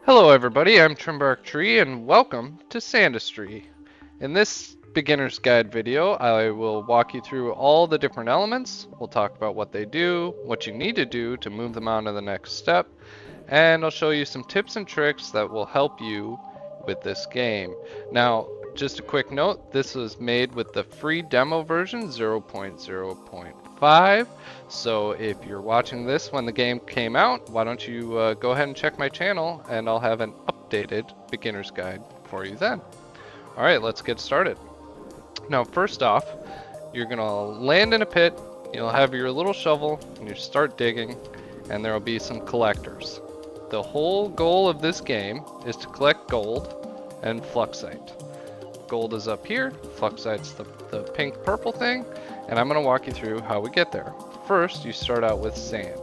Hello everybody, I'm Trimbark Tree and welcome to Sandustry. In this beginner's guide video, I will walk you through all the different elements. We'll talk about what they do, what you need to do to move them on to the next step, and I'll show you some tips and tricks that will help you with this game. Now, just a quick note, this was made with the free demo version 0.0.5. So if you're watching this when the game came out, why don't you go ahead and check my channel and I'll have an updated beginner's guide for you then. Alright, let's get started. Now first off, you're going to land in a pit, you'll have your little shovel, and you start digging, and there will be some collectors. The whole goal of this game is to collect gold and fluxite. Gold is up here, fluxite's the pink purple thing, and I'm going to walk you through how we get there. First, you start out with sand,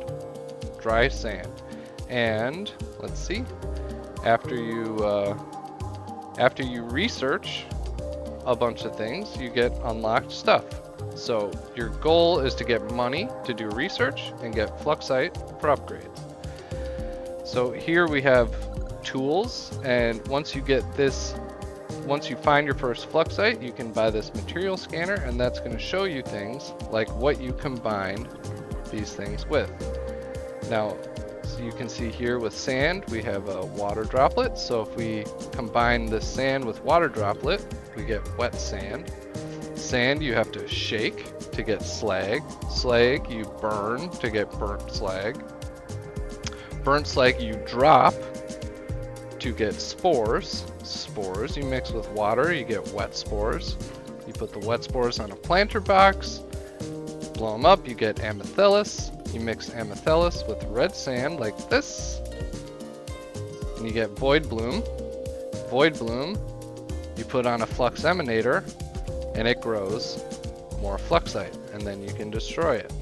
dry sand, and let's see, after you research a bunch of things, you get unlocked stuff. So your goal is to get money to do research and get fluxite for upgrades. So here we have tools, and once you find your first fluxite, you can buy this material scanner, and that's going to show you things like what you combine these things with. Now, so you can see here with sand, we have a water droplet. So if we combine the sand with water droplet, we get wet sand. Sand you have to shake to get slag. Slag you burn to get burnt slag. Burnt slag you drop to get spores. Spores you mix with water, you get wet spores. You put the wet spores on a planter box, blow them up, you get amethyllis. You mix amethyllis with red sand like this, and you get void bloom. Void bloom you put on a flux emanator, and it grows more fluxite, and then you can destroy it.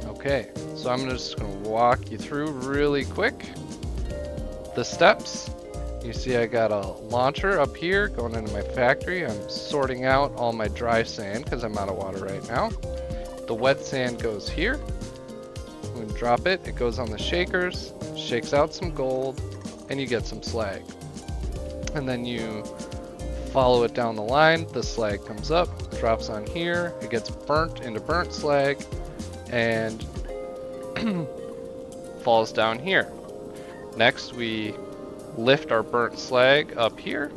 Okay, so I'm just going to walk you through really quick the steps. You see I got a launcher up here going into my factory. I'm sorting out all my dry sand because I'm out of water right now. The wet sand goes here. When you drop it, it goes on the shakers, shakes out some gold, and you get some slag. And then you follow it down the line, the slag comes up, drops on here, it gets burnt into burnt slag, and falls down here. Next we lift our burnt slag up here,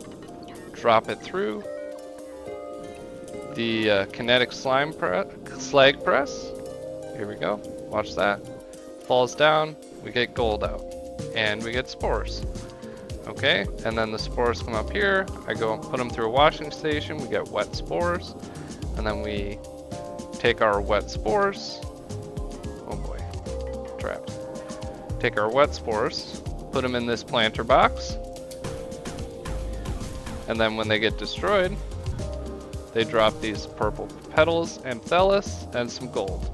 drop it through the kinetic slag press. Here we go, watch that. Falls down, we get gold out, and we get spores. Okay, and then the spores come up here, I go and put them through a washing station, we get wet spores, and then we take our wet spores, oh boy, trapped. Take our wet spores, put them in this planter box, and then when they get destroyed, they drop these purple petals, amethyllis, and some gold.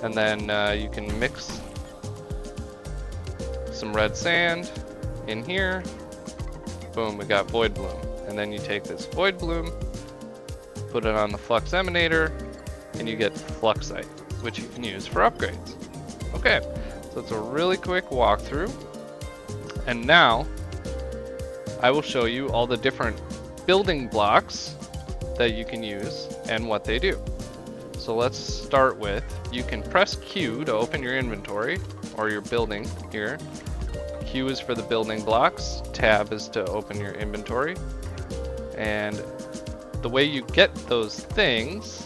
And then you can mix some red sand in here. Boom, we got void bloom. And then you take this void bloom, put it on the flux emanator, and you get fluxite, which you can use for upgrades. Okay, so it's a really quick walkthrough. And now I will show you all the different building blocks that you can use and what they do. So let's start with, you can press Q to open your inventory or your building here. Q is for the building blocks, tab is to open your inventory. And the way you get those things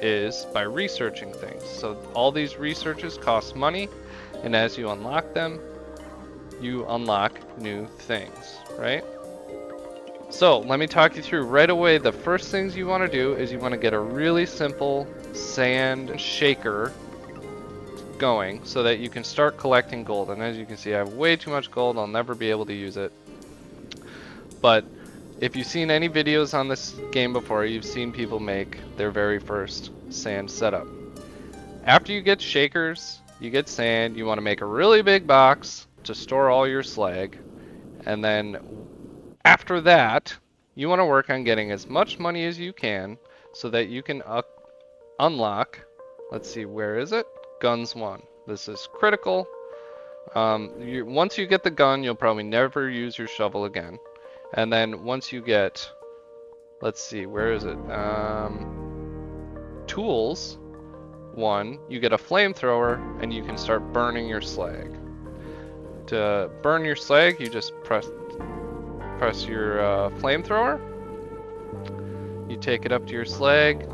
is by researching things. So all these researches cost money, and as you unlock them, you unlock new things, right? So let me talk you through right away. The first things you want to do is you want to get a really simple sand shaker going so that you can start collecting gold. And as you can see, I have way too much gold. I'll never be able to use it. But if you've seen any videos on this game before, you've seen people make their very first sand setup. After you get shakers, you get sand, you want to make a really big box to store all your slag. And then after that, you want to work on getting as much money as you can so that you can unlock, let's see, where is it? Guns 1. This is critical. Once you get the gun, you'll probably never use your shovel again. And then once you get, let's see, where is it? Tools, one, you get a flamethrower, and you can start burning your slag. To burn your slag, you just press your flamethrower. You take it up to your slag,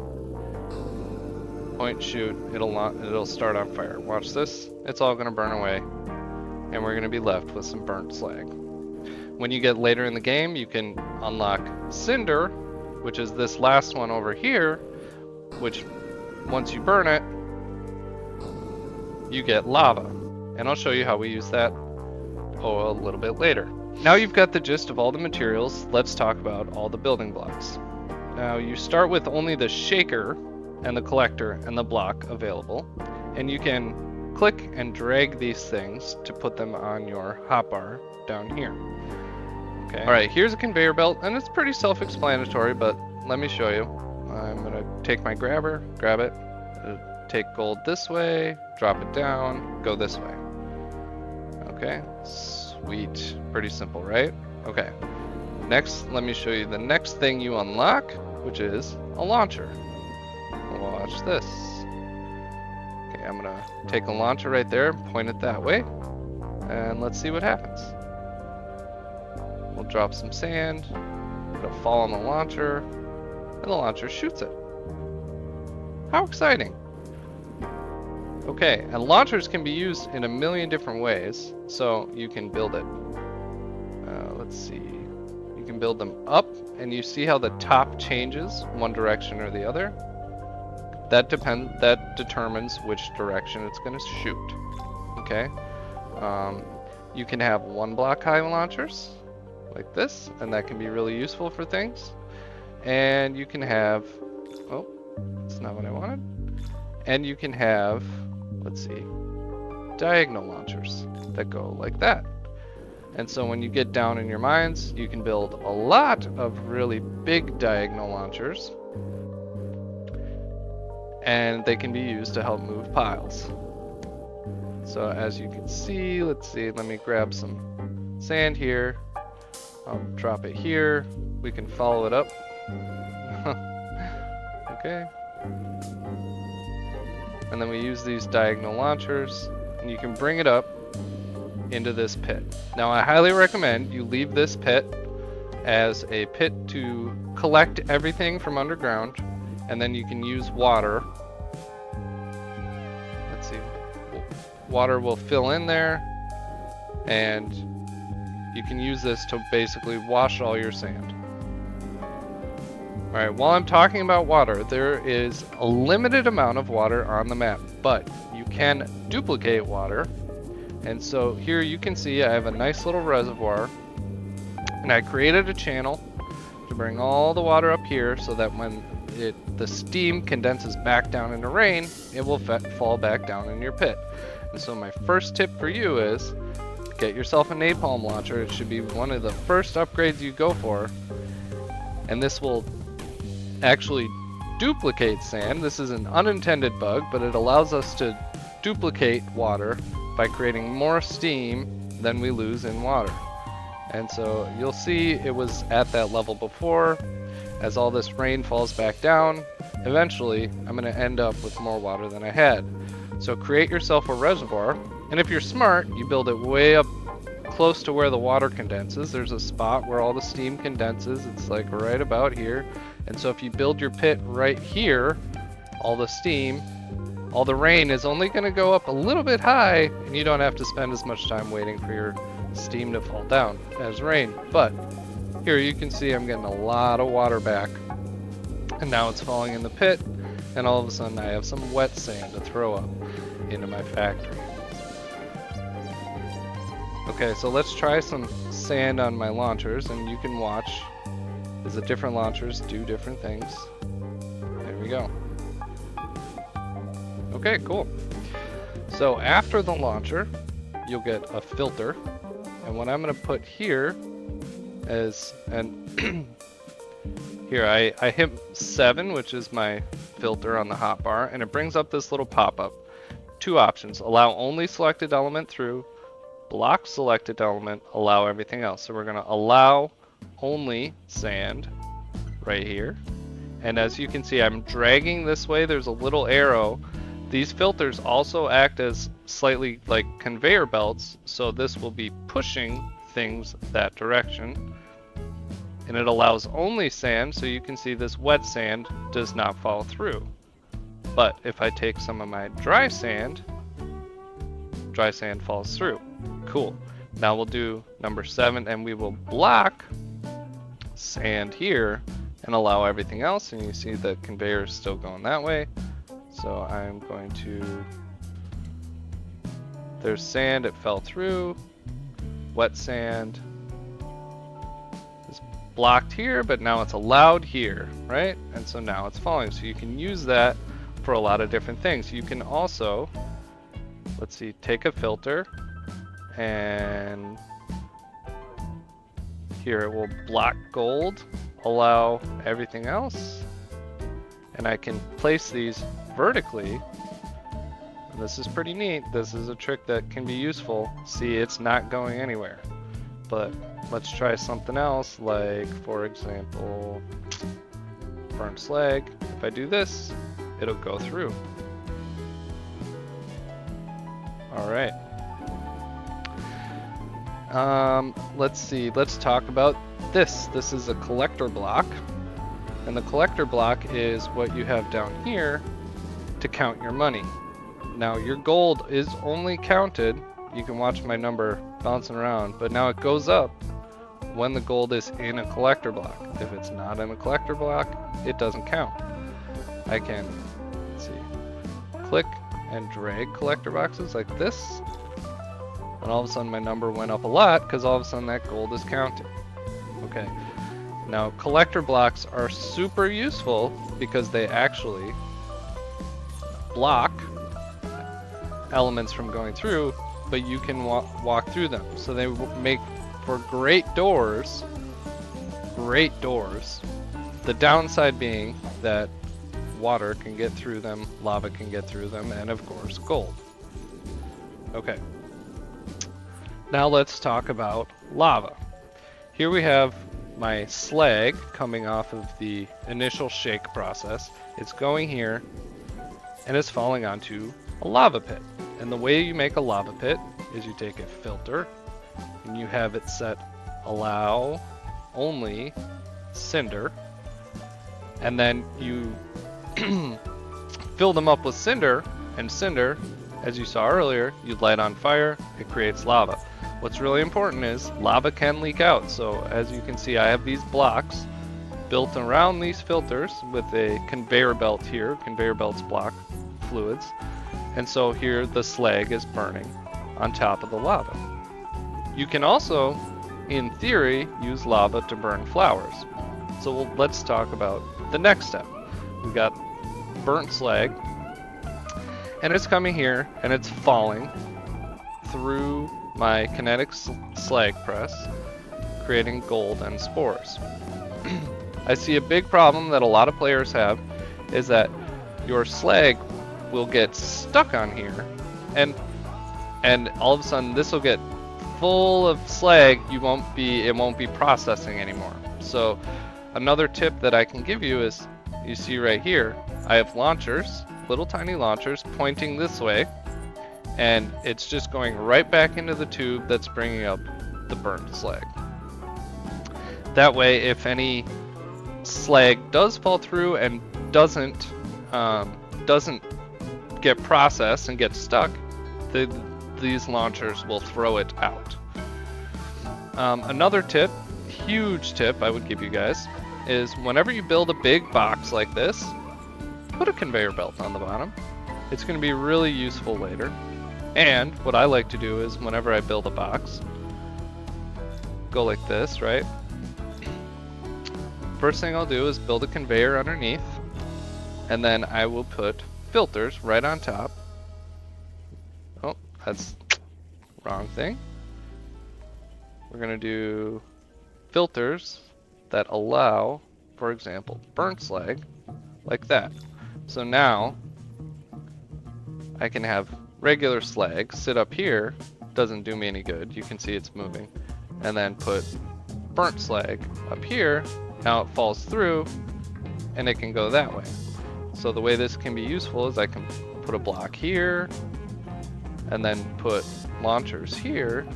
point, shoot. It'll start on fire. Watch this. It's all gonna burn away, and we're gonna be left with some burnt slag. When you get later in the game, you can unlock Cinder, which is this last one over here, which once you burn it, you get lava. And I'll show you how we use that a little bit later. Now you've got the gist of all the materials, let's talk about all the building blocks. Now you start with only the shaker and the collector and the block available, and you can click and drag these things to put them on your hotbar down here. Okay. All right, here's a conveyor belt, and it's pretty self-explanatory, but let me show you. I'm gonna take my grabber, grab it, take gold this way, drop it down, go this way. Okay, sweet. Pretty simple, right? Okay. Next, let me show you the next thing you unlock, which is a launcher. Watch this. Okay, I'm gonna take a launcher right there, point it that way, and let's see what happens. We'll drop some sand, it'll fall on the launcher, and the launcher shoots it. How exciting! Okay, and launchers can be used in a million different ways, so you can build it. Let's see. You can build them up, and you see how the top changes one direction or the other. That determines which direction it's going to shoot. Okay. You can have 1 block high launchers like this, and that can be really useful for things. And you can have, oh, that's not what I wanted. And you can have, let's see, diagonal launchers that go like that. And so when you get down in your mines, you can build a lot of really big diagonal launchers, and they can be used to help move piles. So as you can see, let's see, let me grab some sand here. I'll drop it here. We can follow it up. Okay. And then we use these diagonal launchers, and you can bring it up into this pit. Now I highly recommend you leave this pit as a pit to collect everything from underground, and then you can use water. Let's see, water will fill in there, and you can use this to basically wash all your sand. Alright, while I'm talking about water, there is a limited amount of water on the map, but you can duplicate water. And so here you can see I have a nice little reservoir, and I created a channel to bring all the water up here so that when the steam condenses back down into rain, it will fall back down in your pit. And so my first tip for you is get yourself a napalm launcher. It should be one of the first upgrades you go for, and this will actually duplicate sand. This is an unintended bug, but it allows us to duplicate water by creating more steam than we lose in water. And so you'll see it was at that level before. As all this rain falls back down, eventually I'm going to end up with more water than I had. So create yourself a reservoir, and if you're smart, you build it way up close to where the water condenses. There's a spot where all the steam condenses. It's like right about here. And so if you build your pit right here, all the steam, all the rain is only going to go up a little bit high, and you don't have to spend as much time waiting for your steam to fall down as rain. But here you can see I'm getting a lot of water back, and now it's falling in the pit, and all of a sudden I have some wet sand to throw up into my factory. Okay, so let's try some sand on my launchers, and you can watch as the different launchers do different things. There we go. Okay, cool. So after the launcher, you'll get a filter, and what I'm going to put here is, and here I hit 7, which is my filter on the hotbar, and it brings up this little pop-up. 2 options: allow only selected element through, block selected element, allow everything else. So we're going to allow only sand right here. And as you can see, I'm dragging this way. There's a little arrow. These filters also act as slightly like conveyor belts, so this will be pushing things that direction. And it allows only sand, so you can see this wet sand does not fall through. But if I take some of my dry sand falls through. Cool. Now we'll do number 7, and we will block sand here and allow everything else. And you see the conveyor is still going that way. So I'm going to, there's sand, it fell through. Wet sand is blocked here, but now it's allowed here, right? And so now it's falling. So you can use that for a lot of different things. You can also, let's see, take a filter, and here it will block gold, allow everything else. And I can place these vertically. And this is pretty neat. This is a trick that can be useful. See, it's not going anywhere. But let's try something else, like, for example, burnt slag. If I do this, it'll go through. All right. Let's see. Let's talk about this. This is a collector block. And the collector block is what you have down here to count your money. Now your gold is only counted, you can watch my number bouncing around, but now it goes up when the gold is in a collector block. If it's not in a collector block, it doesn't count. I can, let's see, click and drag collector boxes like this, and all of a sudden my number went up a lot because all of a sudden that gold is counted. Okay. Now, collector blocks are super useful because they actually block elements from going through, but you can walk through them. So they make for great doors. The downside being that water can get through them, lava can get through them, and of course gold. Okay. Now let's talk about lava. Here we have my slag coming off of the initial shake process. It's going here and it's falling onto a lava pit. And the way you make a lava pit is you take a filter and you have it set allow only cinder, and then you fill them up with cinder, and cinder, as you saw earlier, you light on fire, it creates lava. What's really important is lava can leak out. So as you can see, I have these blocks built around these filters with a conveyor belt here. Conveyor belts block fluids. And so here the slag is burning on top of the lava. You can also, in theory, use lava to burn flowers. So let's talk about the next step. We've got burnt slag, and it's coming here and it's falling through my kinetic slag press, creating gold and spores. I see a big problem that a lot of players have is that your slag will get stuck on here, and all of a sudden this will get full of slag. It won't be processing anymore. So another tip that I can give you is, you see right here, I have launchers, little tiny launchers pointing this way, and it's just going right back into the tube that's bringing up the burnt slag. That way, if any slag does fall through and doesn't get processed and get stuck, these launchers will throw it out. Another tip, huge tip I would give you guys, is whenever you build a big box like this, put a conveyor belt on the bottom. It's going to be really useful later. And what I like to do is whenever I build a box, go like this, right? First thing I'll do is build a conveyor underneath, and then I will put filters right on top. Oh, that's wrong thing. We're gonna do filters that allow, for example, burnt slag, like that. So now I can have regular slag sit up here doesn't do me any good. You can see it's moving. And then put burnt slag up here. Now it falls through and it can go that way. So the way this can be useful is I can put a block here and then put launchers here.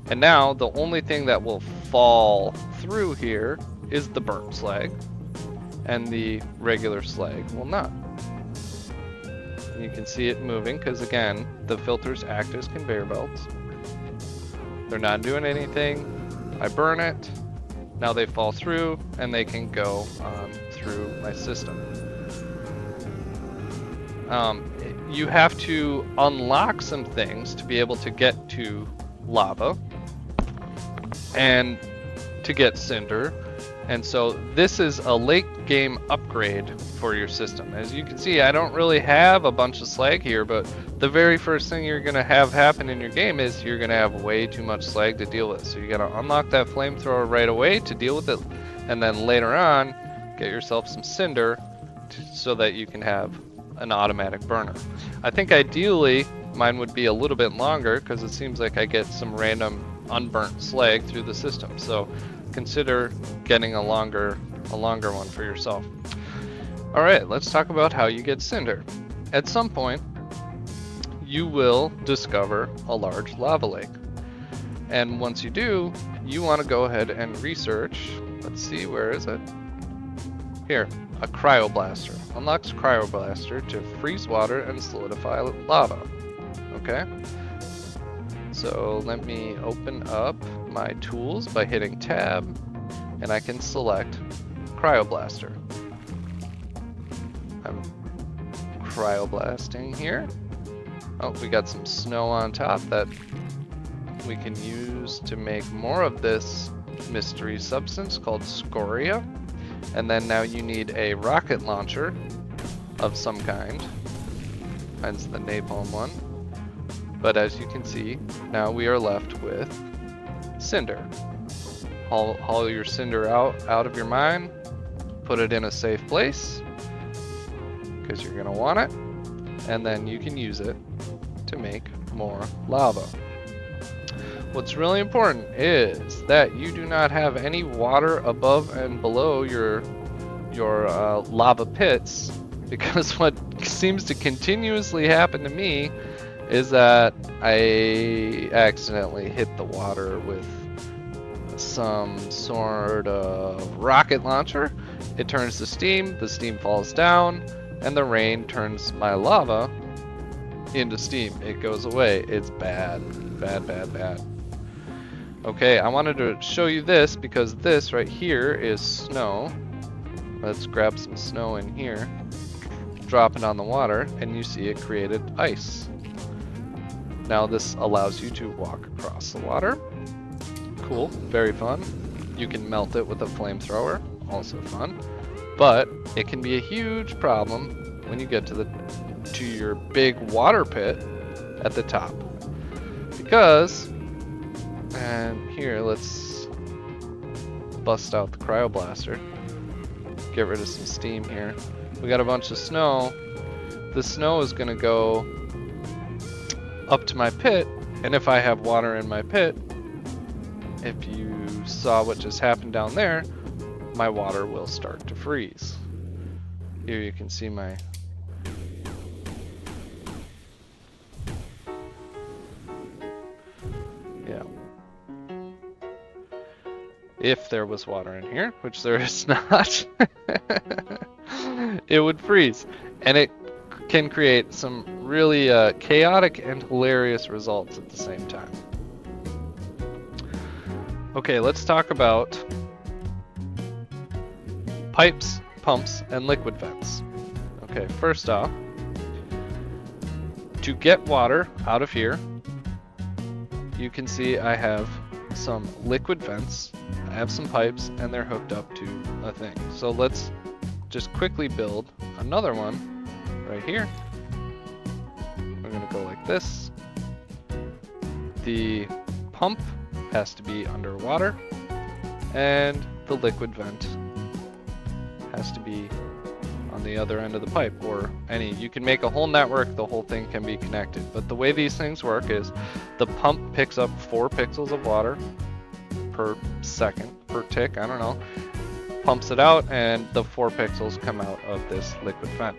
And now the only thing that will fall through here is the burnt slag, and the regular slag will not. And you can see it moving because, again, the filters act as conveyor belts. They're not doing anything. I burn it. Now they fall through and they can go through my system. You have to unlock some things to be able to get to lava and to get cinder. And so this is a late game upgrade for your system. As you can see, I don't really have a bunch of slag here, but the very first thing you're gonna have happen in your game is you're gonna have way too much slag to deal with. So you gotta unlock that flamethrower right away to deal with it, and then later on, get yourself some cinder so that you can have an automatic burner. I think ideally mine would be a little bit longer because it seems like I get some random unburnt slag through the system. So consider getting a longer one for yourself. All right, let's talk about how you get cinder. At some point, you will discover a large lava lake. And once you do, you want to go ahead and research, let's see, where is it? Here, a cryoblaster. Unlocks cryoblaster to freeze water and solidify lava. Okay? So let me open up my tools by hitting tab, and I can select cryoblaster. I'm cryoblasting here. Oh, we got some snow on top that we can use to make more of this mystery substance called scoria. And then now you need a rocket launcher of some kind. Hence the napalm one. But as you can see, now we are left with cinder. Haul your cinder out of your mine, put it in a safe place, because you're gonna want it, and then you can use it to make more lava. What's really important is that you do not have any water above and below your lava pits, because what seems to continuously happen to me is that I accidentally hit the water with some sort of rocket launcher. It turns to steam, the steam falls down, and the rain turns my lava into steam. It goes away. It's bad. Bad, bad, bad. Okay, I wanted to show you this because this right here is snow. Let's grab some snow in here, drop it on the water, and you see it created ice. Now this allows you to walk across the water. Cool, very fun. You can melt it with a flamethrower, also fun. But it can be a huge problem when you get to your big water pit at the top. Because, and here let's bust out the cryoblaster. Get rid of some steam here. We got a bunch of snow. The snow is gonna go up to my pit, and if I have water in my pit, if you saw what just happened down there, my water will start to freeze. Here you can see my if there was water in here, which there is not, it would freeze, and it can create some really chaotic and hilarious results at the same time. Okay, let's talk about pipes, pumps, and liquid vents. Okay, first off, to get water out of here, you can see I have some liquid vents, I have some pipes, and they're hooked up to a thing. So let's just quickly build another one right here. We're gonna go like this. The pump has to be underwater, and the liquid vent has to be on the other end of the pipe, or any. You can make a whole network, the whole thing can be connected. But the way these things work is the pump picks up 4 pixels of water per second, per tick, I don't know, pumps it out, and the 4 pixels come out of this liquid vent.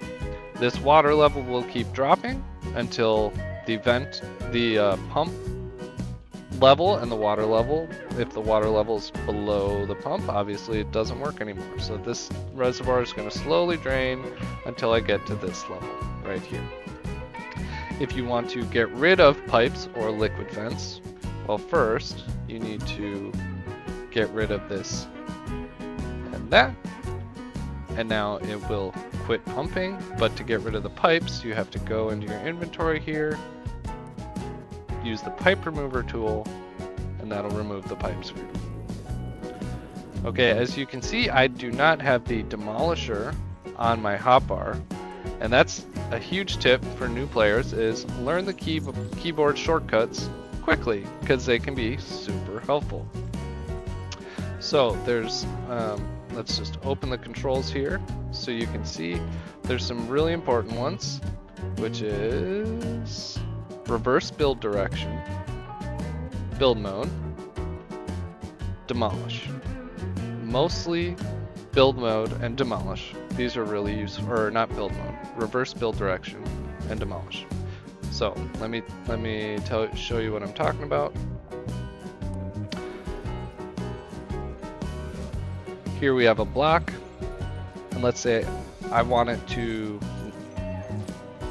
This water level will keep dropping until the pump level and the water level, if the water level is below the pump, obviously it doesn't work anymore. So this reservoir is going to slowly drain until I get to this level right here. If you want to get rid of pipes or liquid vents, well, first you need to get rid of this and that, and now it will quit pumping. But to get rid of the pipes, you have to go into your inventory here, use the pipe remover tool, and that'll remove the pipes for you. Okay, as you can see, I do not have the demolisher on my hotbar, and that's a huge tip for new players, is learn the keyboard shortcuts quickly, because they can be super helpful. So there's, let's just open the controls here so you can see there's some really important ones, which is reverse build direction, build mode, demolish. Mostly build mode and demolish. These are really useful, or not build mode, reverse build direction and demolish. So let me show you what I'm talking about. Here we have a block, and let's say I want it to,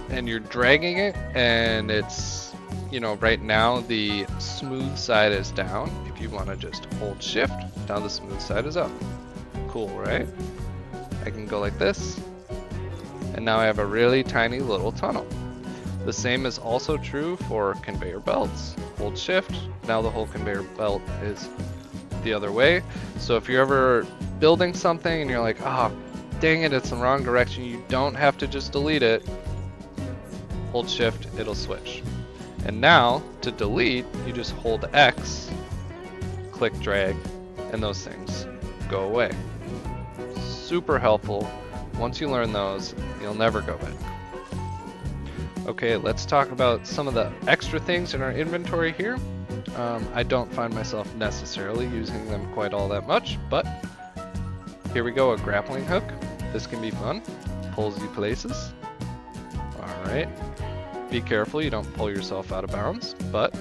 and you're dragging it, and it's, you know, right now the smooth side is down. If you want to just hold shift, now the smooth side is up. Cool, right? I can go like this, and now I have a really tiny little tunnel. The same is also true for conveyor belts. Hold shift, now the whole conveyor belt is the other way. So if you're ever building something and you're like, ah, oh, dang it, it's the wrong direction, you don't have to just delete it. Hold shift, it'll switch. And now to delete, you just hold X, click drag, and those things go away. Super helpful. Once you learn those, you'll never go back. Okay, let's talk about some of the extra things in our inventory here. I don't find myself necessarily using them quite all that much, but here we go, a grappling hook. This can be fun, pulls you places. All right, be careful you don't pull yourself out of bounds, but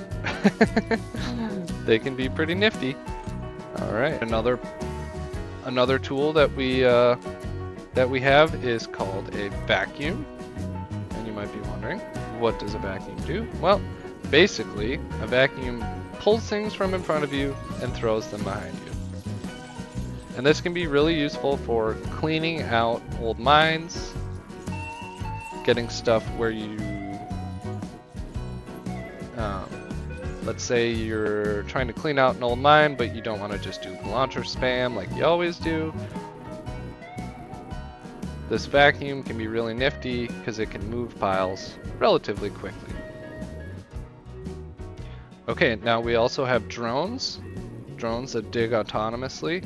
they can be pretty nifty. All right, another tool that we have is called a vacuum. And you might be wondering, what does a vacuum do? Well, basically, a vacuum pulls things from in front of you and throws them behind you. And this can be really useful for cleaning out old mines, getting stuff where you, let's say you're trying to clean out an old mine, but you don't want to just do launcher spam like you always do. This vacuum can be really nifty because it can move piles relatively quickly. Okay, now we also have drones that dig autonomously,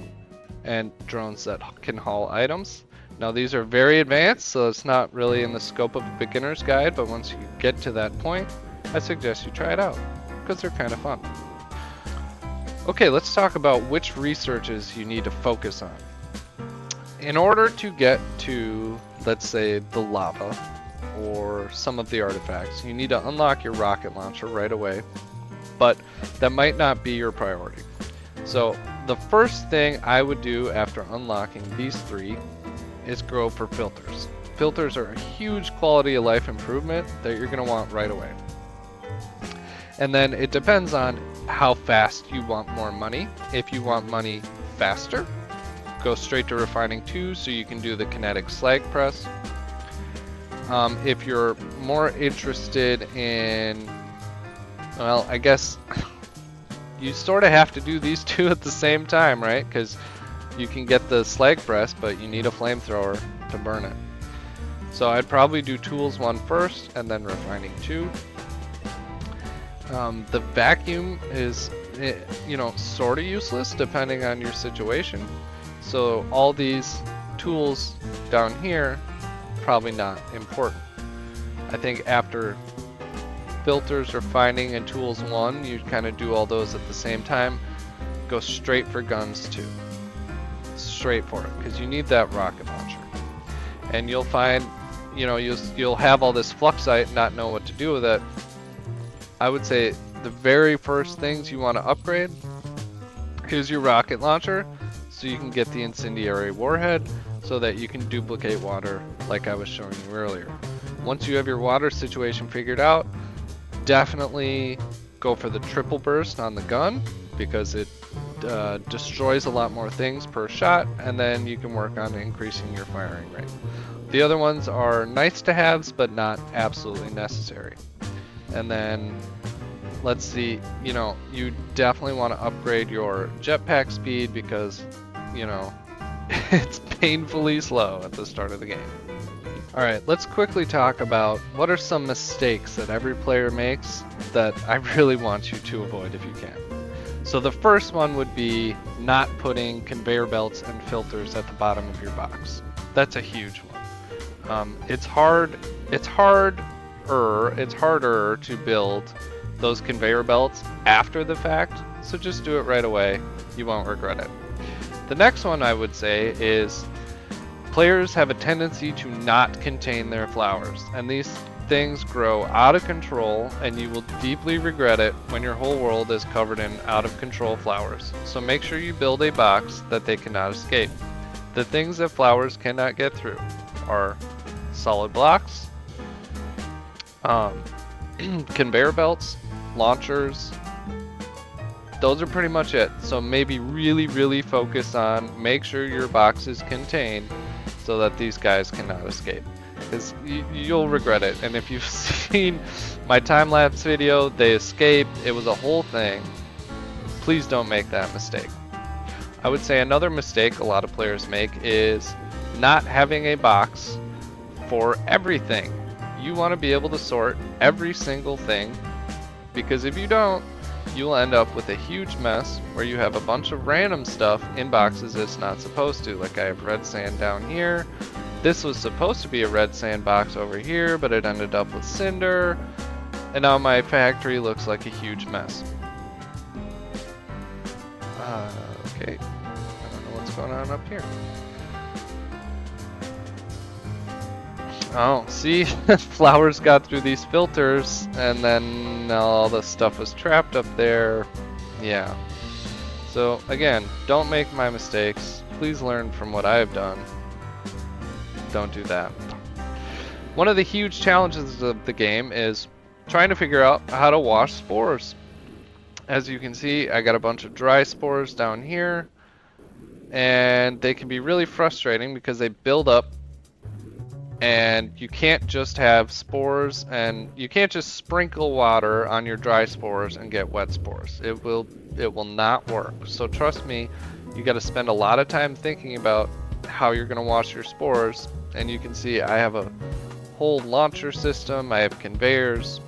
and drones that can haul items. Now these are very advanced, so it's not really in the scope of a beginner's guide, but once you get to that point, I suggest you try it out, because they're kind of fun. Okay, let's talk about which researches you need to focus on. In order to get to, let's say, the lava, or some of the artifacts, you need to unlock your rocket launcher right away, but that might not be your priority. So the first thing I would do after unlocking these 3 is go for filters. Filters are a huge quality of life improvement that you're going to want right away. And then it depends on how fast you want more money. If you want money faster, go straight to refining 2 so you can do the kinetic slag press. If you're more interested in, well, I guess you sort of have to do these 2 at the same time, right? Because you can get the slag press, but you need a flamethrower to burn it. So I'd probably do tools 1 first and then refining 2. The vacuum is, you know, sort of useless depending on your situation. So all these tools down here probably not important. I think after filters, refining, and tools 1, you kind of do all those at the same time. Go straight for guns 2. Straight for it, because you need that rocket launcher. And you'll find, you know, you'll have all this fluxite and not know what to do with it. I would say the very first things you want to upgrade is your rocket launcher, so you can get the incendiary warhead, so that you can duplicate water like I was showing you earlier. Once you have your water situation figured out, definitely go for the triple burst on the gun, because it destroys a lot more things per shot, and then you can work on increasing your firing rate. The other ones are nice to haves, but not absolutely necessary. And then, let's see, you know, you definitely want to upgrade your jetpack speed, because, you know, it's painfully slow at the start of the game. Alright, let's quickly talk about what are some mistakes that every player makes that I really want you to avoid if you can. So the first one would be not putting conveyor belts and filters at the bottom of your box. That's a huge one. It's harder to build those conveyor belts after the fact, so just do it right away. You won't regret it. The next one I would say is players have a tendency to not contain their flowers, and these things grow out of control, and you will deeply regret it when your whole world is covered in out of control flowers. So make sure you build a box that they cannot escape. The things that flowers cannot get through are solid blocks, conveyor belts, launchers. Those are pretty much it. So maybe really focus on make sure your box is contained so that these guys cannot escape, because you'll regret it. And if you've seen my time-lapse video, they escaped, it was a whole thing. Please don't make that mistake. I would say another mistake a lot of players make is not having a box for everything. You want to be able to sort every single thing, because if you don't, you'll end up with a huge mess where you have a bunch of random stuff in boxes it's not supposed to. Like I have red sand down here. This was supposed to be a red sand box over here, but it ended up with cinder, and now my factory looks like a huge mess. Okay, I don't know what's going on up here. Oh, see, flowers got through these filters, and then all the stuff was trapped up there. Yeah. So again, don't make my mistakes. Please learn from what I've done. Don't do that. One of the huge challenges of the game is trying to figure out how to wash spores. As you can see, I got a bunch of dry spores down here, and they can be really frustrating because they build up, and you can't just have spores, and you can't just sprinkle water on your dry spores and get wet spores. It will not work. So trust me, you got to spend a lot of time thinking about how you're going to wash your spores. And you can see I have a whole launcher system, I have conveyors,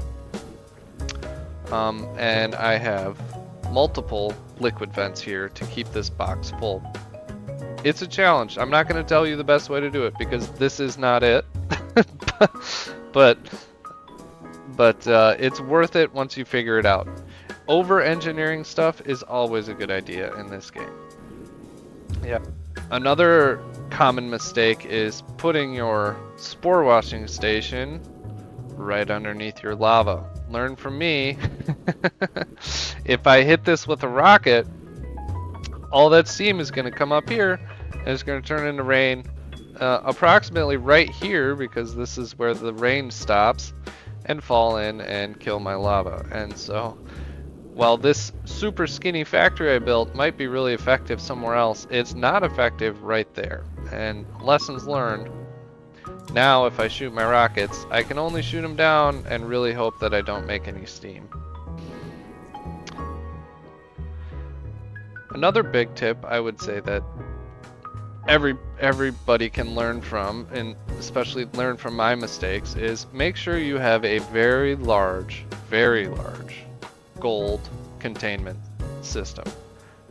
and I have multiple liquid vents here to keep this box full. It's a challenge. I'm not going to tell you the best way to do it, because this is not it. but it's worth it once you figure it out. Over-engineering stuff is always a good idea in this game. Yeah. Another common mistake is putting your spore washing station right underneath your lava. Learn from me. If I hit this with a rocket, all that steam is going to come up here and it's going to turn into rain approximately right here, because this is where the rain stops, and fall in and kill my lava. And so while this super skinny factory I built might be really effective somewhere else, it's not effective right there. And lessons learned. Now if I shoot my rockets, I can only shoot them down and really hope that I don't make any steam. Another big tip I would say that everybody can learn from, and especially learn from my mistakes, is make sure you have a very large gold containment system.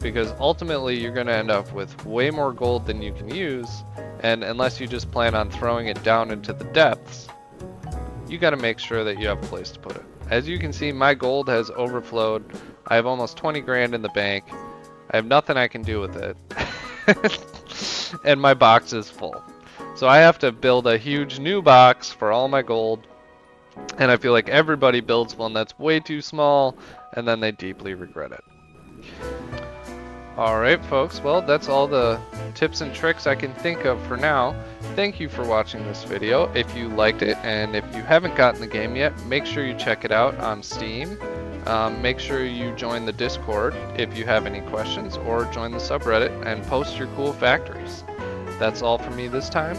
because ultimately you're going to end up with way more gold than you can use, and unless you just plan on throwing it down into the depths, you got to make sure that you have a place to put it. As you can see, my gold has overflowed. I have almost 20 grand in the bank. I have nothing I can do with it. And my box is full. So I have to build a huge new box for all my gold. And I feel like everybody builds one that's way too small, and then they deeply regret it. Alright folks, well that's all the tips and tricks I can think of for now. Thank you for watching this video. If you liked it, and if you haven't gotten the game yet, make sure you check it out on Steam. Make sure you join the Discord if you have any questions, or join the subreddit and post your cool factories. That's all for me this time.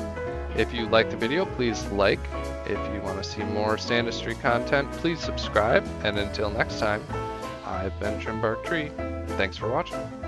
If you liked the video, please like. If you want to see more Sandustry content, please subscribe. And until next time, I've been Trimbark Tree. Thanks for watching.